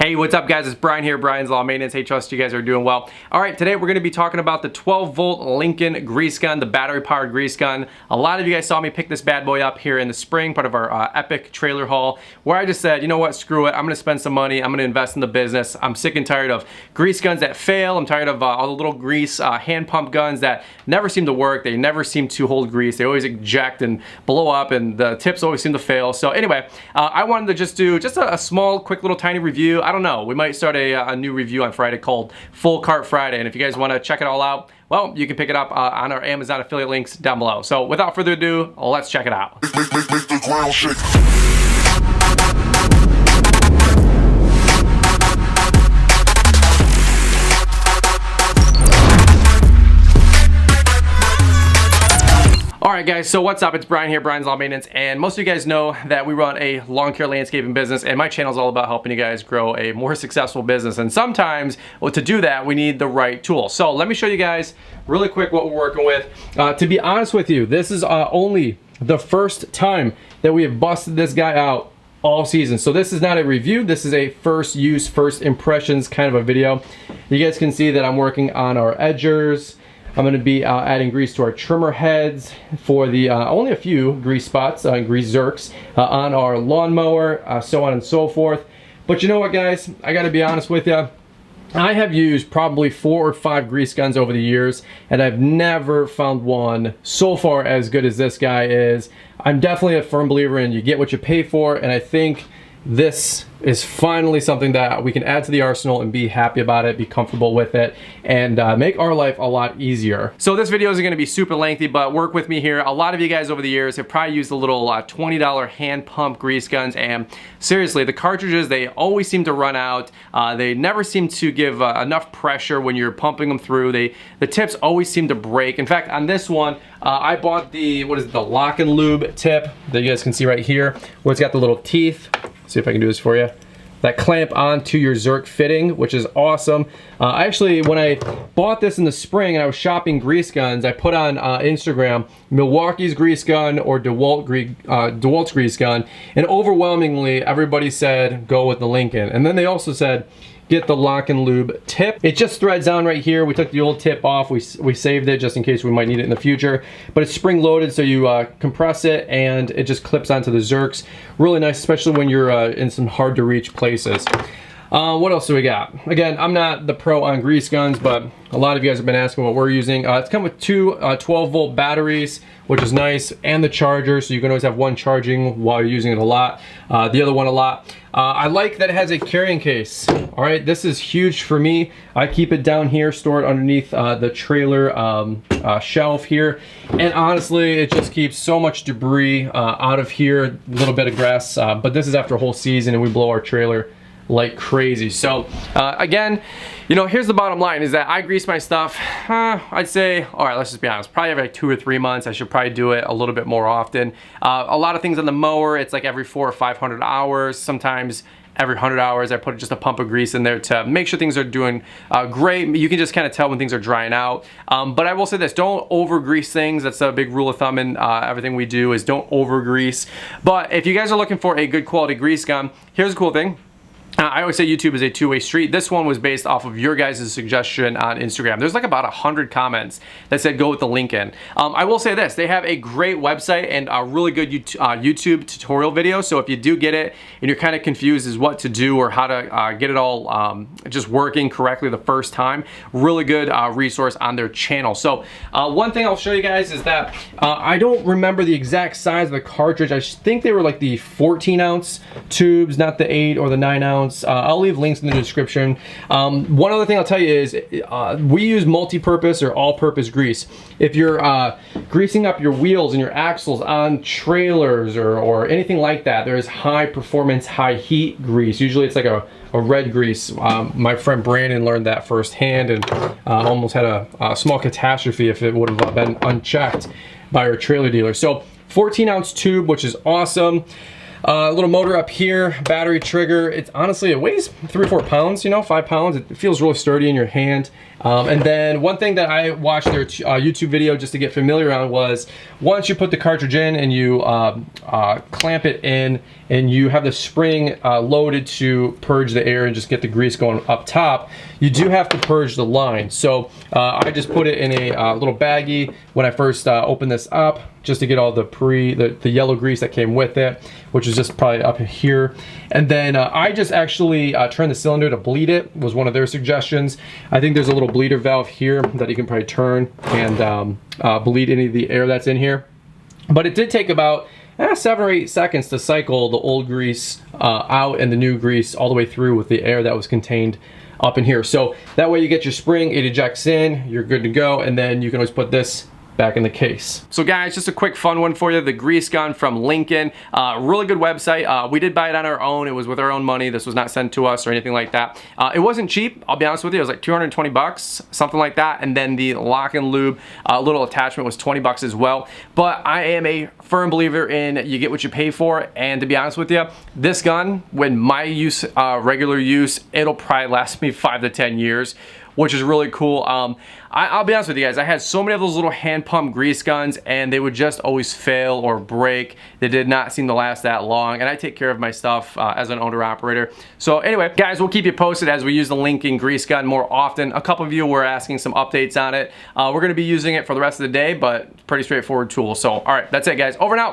Hey, what's up guys? It's Brian here, Brian's Law Maintenance. Hey, trust you guys are doing well. All right, today we're gonna be talking about the 12-volt Lincoln grease gun, the battery-powered grease gun. A lot of you guys saw me pick this bad boy up here in the spring, part of our epic trailer haul, where I just said, you know what, screw it. I'm gonna spend some money. I'm gonna invest in the business. I'm sick and tired of grease guns that fail. I'm tired of all the little grease hand pump guns that never seem to work. They never seem to hold grease. They always eject and blow up, and the tips always seem to fail. So anyway, I wanted to just do a small, quick little tiny review. I don't know, we might start a new review on Friday called Full Cart Friday, and if you guys want to check it all out, well, you can pick it up on our Amazon affiliate links down below. So without further ado, let's check it out. Make the ground shake. Alright guys, so what's up? It's Brian here, Brian's Law Maintenance, and most of you guys know that we run a lawn care landscaping business, and my channel is all about helping you guys grow a more successful business. And sometimes, well, to do that, we need the right tool. So let me show you guys really quick what we're working with. To be honest with you, this is only the first time that we have busted this guy out all season. So this is not a review, this is a first use, first impressions kind of a video. You guys can see that I'm working on our edgers. I'm going to be adding grease to our trimmer heads for the only a few grease spots, grease zerks on our lawnmower, so on and so forth. But you know what, guys? I got to be honest with you. I have used probably 4 or 5 grease guns over the years, and I've never found one so far as good as this guy is. I'm definitely a firm believer in you get what you pay for, and I think this is finally something that we can add to the arsenal and be happy about it, be comfortable with it, and make our life a lot easier. So this video isn't going to be super lengthy, but work with me here. A lot of you guys over the years have probably used the little $20 hand pump grease guns, and seriously, the cartridges, they always seem to run out. They never seem to give enough pressure when you're pumping them through. The tips always seem to break. In fact, on this one, I bought the, what is it, the Lock and Lube tip that you guys can see right here, where it's got the little teeth. See if I can do this for you. That clamp onto your Zerk fitting, which is awesome. Actually, when I bought this in the spring and I was shopping grease guns, I put on Instagram Milwaukee's grease gun or DeWalt's grease gun, and overwhelmingly everybody said go with the Lincoln. And then they also said get the Lock and Lube tip. It just threads on right here. We took the old tip off. We saved it just in case we might need it in the future. But it's spring loaded, so you compress it and it just clips onto the Zerks. Really nice, especially when you're in some hard to reach places. What else do we got? Again, I'm not the pro on grease guns, but a lot of you guys have been asking what we're using. It's come with 2 12-volt batteries, which is nice, and the charger, so you can always have one charging while you're using it a lot, the other one a lot. I like that it has a carrying case. All right, this is huge for me. I keep it down here, store it underneath the trailer shelf here, and honestly, it just keeps so much debris out of here, a little bit of grass, but this is after a whole season, and we blow our trailer like crazy. So again, you know, here's the bottom line is that I grease my stuff, I'd say, all right, let's just be honest, probably every like 2 or 3 months. I should probably do it a little bit more often. A lot of things on the mower, it's like every 400 or 500 hours, sometimes every 100 hours. I put just a pump of grease in there to make sure things are doing great. You can just kind of tell when things are drying out. But I will say this, don't over grease things. That's a big rule of thumb in everything we do is don't over grease. But if you guys are looking for a good quality grease gun, here's a cool thing. I always say YouTube is a two-way street. This one was based off of your guys' suggestion on Instagram. There's like about 100 comments that said go with the Lincoln. I will say this, they have a great website and a really good YouTube tutorial video. So if you do get it and you're kind of confused as what to do or how to get it all just working correctly the first time, really good resource on their channel. So one thing I'll show you guys is that I don't remember the exact size of the cartridge. I think they were like the 14-ounce tubes, not the 8 or the 9-ounce. I'll leave links in the description. One other thing I'll tell you is we use multi-purpose or all-purpose grease. If you're greasing up your wheels and your axles on trailers or anything like that, there is high performance, high heat grease. Usually it's like a red grease. My friend Brandon learned that firsthand and almost had a small catastrophe if it would have been unchecked by our trailer dealer. So 14-ounce tube, which is awesome. A little motor up here, battery trigger. It's honestly, it weighs 3 or 4 pounds, you know, 5 pounds. It feels really sturdy in your hand. And then one thing that I watched their YouTube video just to get familiar on was once you put the cartridge in and you clamp it in and you have the spring loaded to purge the air and just get the grease going up top, you do have to purge the line. So I just put it in a little baggie when I first opened this up, just to get all the yellow grease that came with it, which is just probably up here. And then I just actually turned the cylinder to bleed it, was one of their suggestions. I think there's a little bleeder valve here that you can probably turn and bleed any of the air that's in here. But it did take about 7 or 8 seconds to cycle the old grease out and the new grease all the way through with the air that was contained up in here. So that way you get your spring, it ejects in, you're good to go, and then you can always put this back in the case. So guys, just a quick fun one for you, the grease gun from Lincoln. Really good website. We did buy it on our own. It was with our own money. This was not sent to us or anything like that. It wasn't cheap, I'll be honest with you. It was like 220 bucks, something like that. And then the lock and lube little attachment was 20 bucks as well. But I am a firm believer in you get what you pay for. And to be honest with you, this gun, when my use, regular use, it'll probably last me 5 to 10 years, which is really cool. I'll be honest with you guys, I had so many of those little hand pump grease guns and they would just always fail or break. They did not seem to last that long, and I take care of my stuff as an owner operator. So anyway, guys, we'll keep you posted as we use the Lincoln grease gun more often. A couple of you were asking some updates on it. We're gonna be using it for the rest of the day, but pretty straightforward tool. So all right, that's it guys, over and out.